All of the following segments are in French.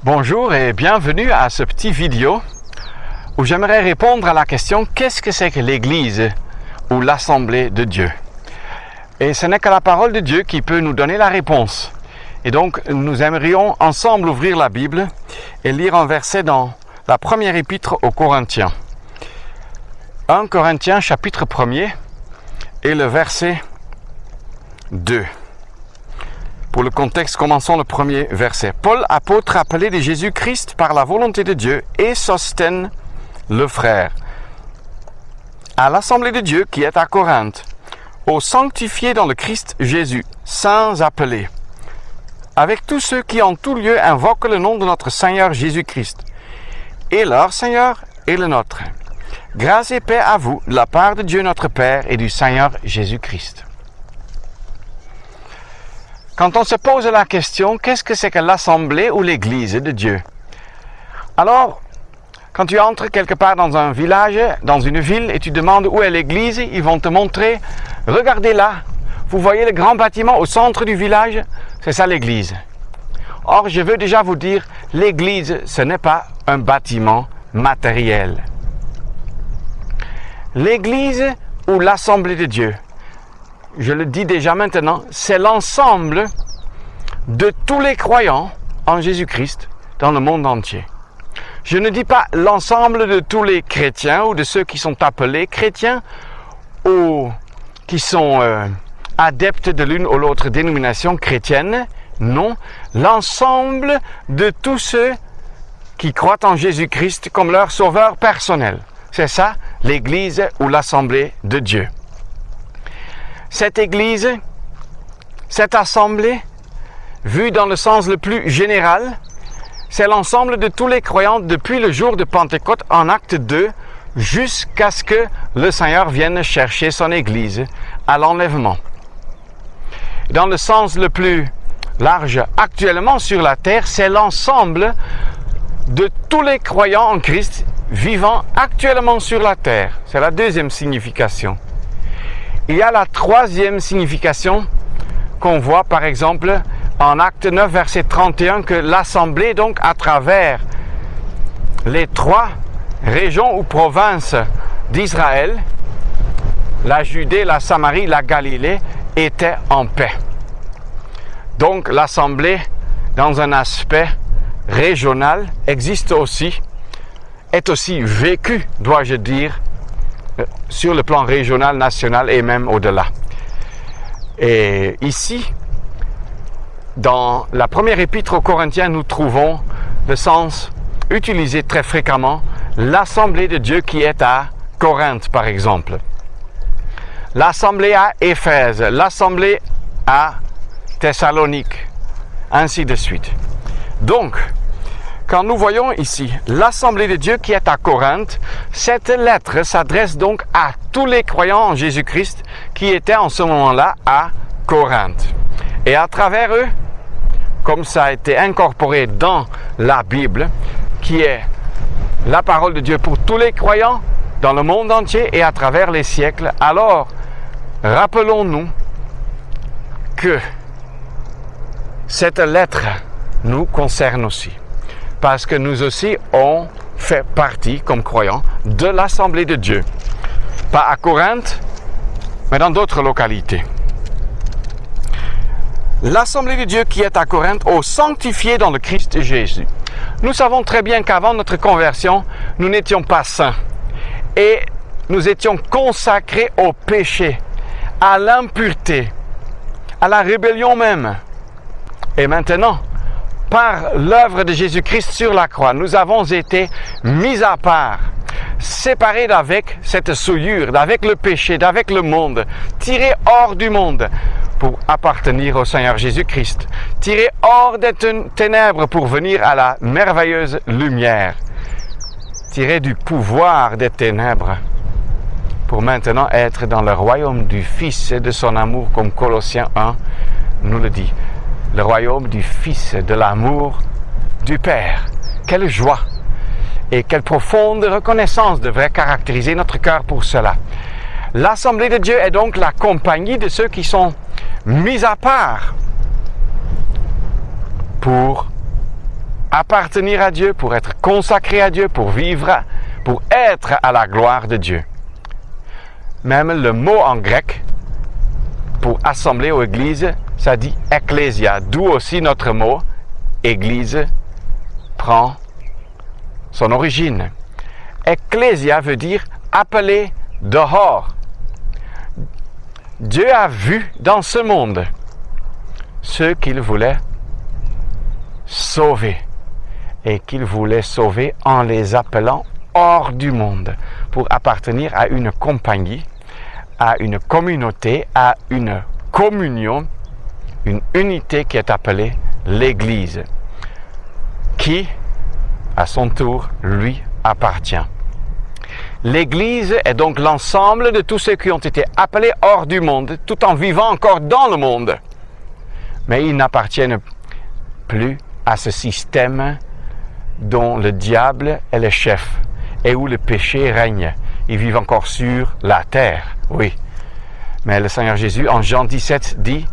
Bonjour et bienvenue à ce petit vidéo où j'aimerais répondre à la question qu'est-ce que c'est que l'Église ou l'Assemblée de Dieu? Et ce n'est que la parole de Dieu qui peut nous donner la réponse. Et donc nous aimerions ensemble ouvrir la Bible et lire un verset dans la première épître aux Corinthiens. 1 Corinthiens chapitre 1er et le verset 2. Pour le contexte, commençons le premier verset. Paul, apôtre appelé de Jésus-Christ par la volonté de Dieu, et Sosthène, le frère, à l'Assemblée de Dieu qui est à Corinthe, aux sanctifiés dans le Christ Jésus, saints appelés, avec tous ceux qui en tout lieu invoquent le nom de notre Seigneur Jésus-Christ, et leur Seigneur et le nôtre. Grâce et paix à vous, de la part de Dieu notre Père et du Seigneur Jésus-Christ. Quand on se pose la question, qu'est-ce que c'est que l'Assemblée ou l'Église de Dieu? Alors, quand tu entres quelque part dans un village, dans une ville, et tu demandes où est l'Église, ils vont te montrer, regardez là, vous voyez le grand bâtiment au centre du village, c'est ça l'Église. Or, je veux déjà vous dire, l'Église, ce n'est pas un bâtiment matériel. L'Église ou l'Assemblée de Dieu, je le dis déjà maintenant, c'est l'ensemble de tous les croyants en Jésus-Christ dans le monde entier. Je ne dis pas l'ensemble de tous les chrétiens ou de ceux qui sont appelés chrétiens ou qui sont adeptes de l'une ou l'autre dénomination chrétienne. Non, l'ensemble de tous ceux qui croient en Jésus-Christ comme leur sauveur personnel. C'est ça, l'Église ou l'Assemblée de Dieu. Cette Église, cette Assemblée, vue dans le sens le plus général, c'est l'ensemble de tous les croyants depuis le jour de Pentecôte en acte 2 jusqu'à ce que le Seigneur vienne chercher son Église à l'enlèvement. Dans le sens le plus large actuellement sur la terre, c'est l'ensemble de tous les croyants en Christ vivant actuellement sur la terre. C'est la deuxième signification. Il y a la troisième signification qu'on voit par exemple en Acte 9, verset 31, que l'Assemblée, donc à travers les 3 régions ou provinces d'Israël, la Judée, la Samarie, la Galilée, était en paix. Donc l'Assemblée, dans un aspect régional, existe aussi, est aussi vécue, dois-je dire, sur le plan régional, national et même au-delà. Et ici, dans la première épître aux Corinthiens, nous trouvons le sens utilisé très fréquemment, l'Assemblée de Dieu qui est à Corinthe, par exemple. L'Assemblée à Éphèse, l'Assemblée à Thessalonique, ainsi de suite. Donc, quand nous voyons ici l'Assemblée de Dieu qui est à Corinthe, cette lettre s'adresse donc à tous les croyants en Jésus-Christ qui étaient en ce moment-là à Corinthe. Et à travers eux, comme ça a été incorporé dans la Bible, qui est la parole de Dieu pour tous les croyants dans le monde entier et à travers les siècles, alors rappelons-nous que cette lettre nous concerne aussi. Parce que nous aussi, on fait partie, comme croyants, de l'Assemblée de Dieu. Pas à Corinthe, mais dans d'autres localités. L'Assemblée de Dieu qui est à Corinthe, aux sanctifiés dans le Christ Jésus. Nous savons très bien qu'avant notre conversion, nous n'étions pas saints. Et nous étions consacrés au péché, à l'impureté, à la rébellion même. Et maintenant, par l'œuvre de Jésus-Christ sur la croix, nous avons été mis à part, séparés d'avec cette souillure, d'avec le péché, d'avec le monde, tirés hors du monde pour appartenir au Seigneur Jésus-Christ, tirés hors des ténèbres pour venir à la merveilleuse lumière, tirés du pouvoir des ténèbres pour maintenant être dans le royaume du Fils et de son amour, comme Colossiens 1 nous le dit. Le royaume du Fils, de l'amour du Père. Quelle joie et quelle profonde reconnaissance devrait caractériser notre cœur pour cela. L'Assemblée de Dieu est donc la compagnie de ceux qui sont mis à part pour appartenir à Dieu, pour être consacré à Dieu, pour vivre, pour être à la gloire de Dieu. Même le mot en grec pour assembler aux églises, ça dit ecclésia, d'où aussi notre mot église prend son origine. Ecclésia veut dire appeler dehors. Dieu a vu dans ce monde ceux qu'il voulait sauver et qu'il voulait sauver en les appelant hors du monde pour appartenir à une compagnie, à une communauté, à une communion, une unité qui est appelée l'Église, qui, à son tour, lui appartient. L'Église est donc l'ensemble de tous ceux qui ont été appelés hors du monde, tout en vivant encore dans le monde. Mais ils n'appartiennent plus à ce système dont le diable est le chef et où le péché règne. Ils vivent encore sur la terre, oui. Mais le Seigneur Jésus, en Jean 17, dit,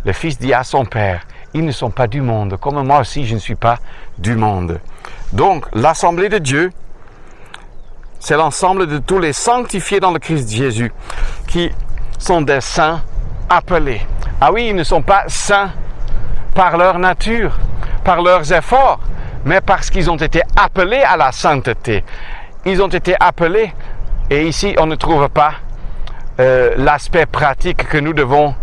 le Fils dit à son Père, ils ne sont pas du monde, comme moi aussi je ne suis pas du monde. Donc, l'Assemblée de Dieu, c'est l'ensemble de tous les sanctifiés dans le Christ Jésus, qui sont des saints appelés. Ah oui, ils ne sont pas saints par leur nature, par leurs efforts, mais parce qu'ils ont été appelés à la sainteté. Ils ont été appelés, et ici on ne trouve pas l'aspect pratique que nous devons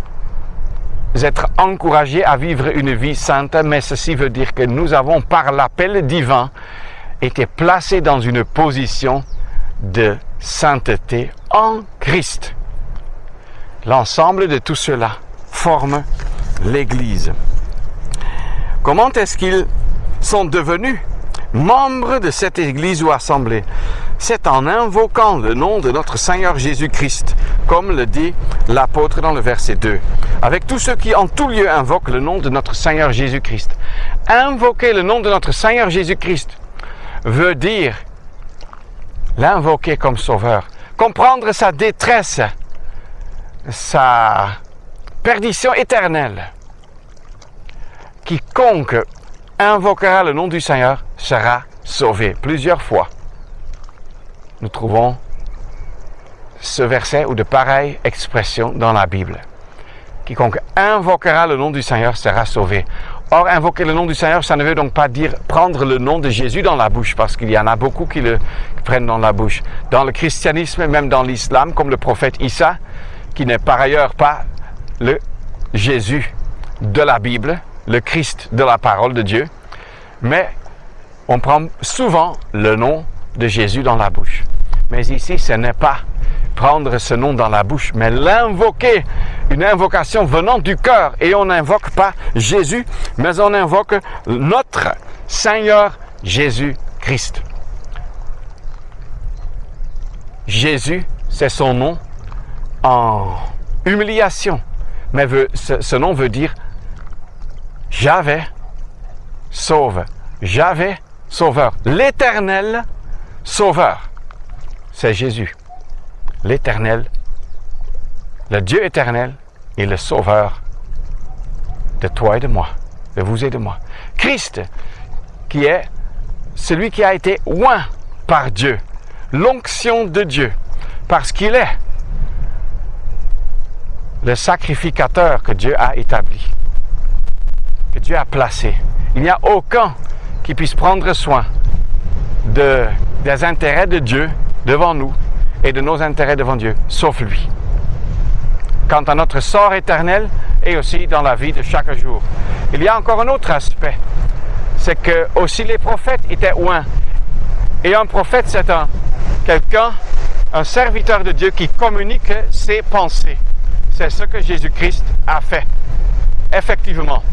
être encouragés à vivre une vie sainte, mais ceci veut dire que nous avons, par l'appel divin, été placés dans une position de sainteté en Christ. L'ensemble de tout cela forme l'Église. Comment est-ce qu'ils sont devenus membres de cette Église ou assemblée? C'est en invoquant le nom de notre Seigneur Jésus-Christ, comme le dit l'apôtre dans le verset 2. Avec tous ceux qui en tout lieu invoquent le nom de notre Seigneur Jésus-Christ. Invoquer le nom de notre Seigneur Jésus-Christ veut dire l'invoquer comme sauveur, comprendre sa détresse, sa perdition éternelle. Quiconque invoquera le nom du Seigneur sera sauvé. Plusieurs fois, nous trouvons ce verset ou de pareilles expressions dans la Bible. Quiconque invoquera le nom du Seigneur sera sauvé. Or, invoquer le nom du Seigneur, ça ne veut donc pas dire prendre le nom de Jésus dans la bouche, parce qu'il y en a beaucoup qui le prennent dans la bouche. Dans le christianisme, même dans l'islam, comme le prophète Issa, qui n'est par ailleurs pas le Jésus de la Bible, le Christ de la parole de Dieu, mais on prend souvent le nom de Jésus dans la bouche. Mais ici, ce n'est pas prendre ce nom dans la bouche, mais l'invoquer, une invocation venant du cœur. Et on n'invoque pas Jésus, mais on invoque notre Seigneur Jésus-Christ. Jésus, c'est son nom en humiliation, mais ce nom veut dire Yahvé sauve, Yahvé sauveur, l'Éternel sauveur. C'est Jésus, l'Éternel, le Dieu éternel et le sauveur de toi et de moi, de vous et de moi. Christ, qui est celui qui a été oint par Dieu, l'onction de Dieu, parce qu'il est le sacrificateur que Dieu a établi, que Dieu a placé. Il n'y a aucun qui puisse prendre soin des intérêts de Dieu devant nous et de nos intérêts devant Dieu, sauf lui. Quant à notre sort éternel et aussi dans la vie de chaque jour. Il y a encore un autre aspect, c'est que aussi les prophètes étaient oints. Et un prophète, c'est un serviteur de Dieu qui communique ses pensées. C'est ce que Jésus-Christ a fait. Effectivement,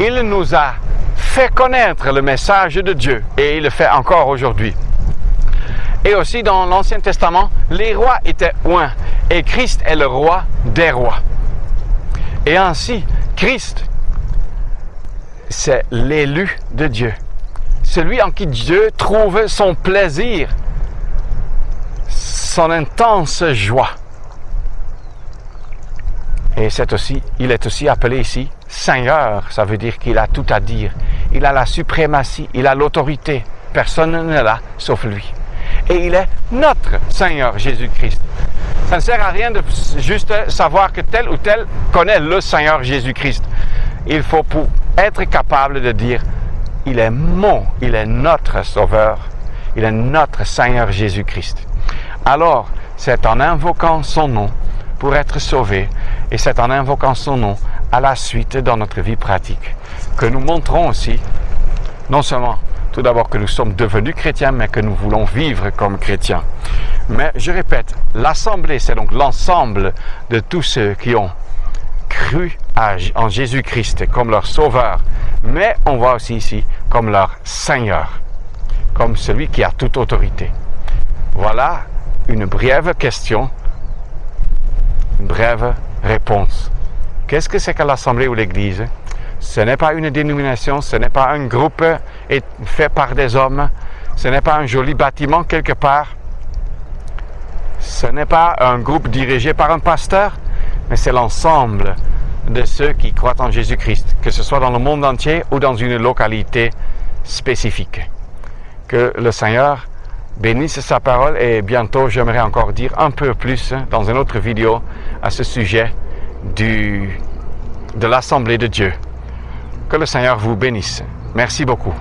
il nous a fait connaître le message de Dieu et il le fait encore aujourd'hui. Et aussi dans l'Ancien Testament, les rois étaient oints et Christ est le roi des rois. Et ainsi, Christ, c'est l'élu de Dieu, celui en qui Dieu trouve son plaisir, son intense joie. Et il est aussi appelé ici Seigneur, ça veut dire qu'il a tout à dire. Il a la suprématie, il a l'autorité. Personne n'est là sauf lui. Et il est notre Seigneur Jésus-Christ. Ça ne sert à rien de juste savoir que tel ou tel connaît le Seigneur Jésus-Christ. Il faut pour être capable de dire, il est notre Sauveur, il est notre Seigneur Jésus-Christ. Alors, c'est en invoquant son nom pour être sauvé, et c'est en invoquant son nom à la suite dans notre vie pratique, que nous montrons aussi, non seulement tout d'abord que nous sommes devenus chrétiens, mais que nous voulons vivre comme chrétiens. Mais je répète, l'assemblée, c'est donc l'ensemble de tous ceux qui ont cru en Jésus-Christ comme leur sauveur, mais on voit aussi ici comme leur Seigneur, comme celui qui a toute autorité. Voilà une brève question, une brève réponse. Qu'est-ce que c'est que l'Assemblée ou l'Église? Ce n'est pas une dénomination, ce n'est pas un groupe fait par des hommes, ce n'est pas un joli bâtiment quelque part, ce n'est pas un groupe dirigé par un pasteur, mais c'est l'ensemble de ceux qui croient en Jésus-Christ, que ce soit dans le monde entier ou dans une localité spécifique. Que le Seigneur bénisse sa parole et bientôt j'aimerais encore dire un peu plus dans une autre vidéo à ce sujet de l'Assemblée de Dieu. Que le Seigneur vous bénisse. Merci beaucoup.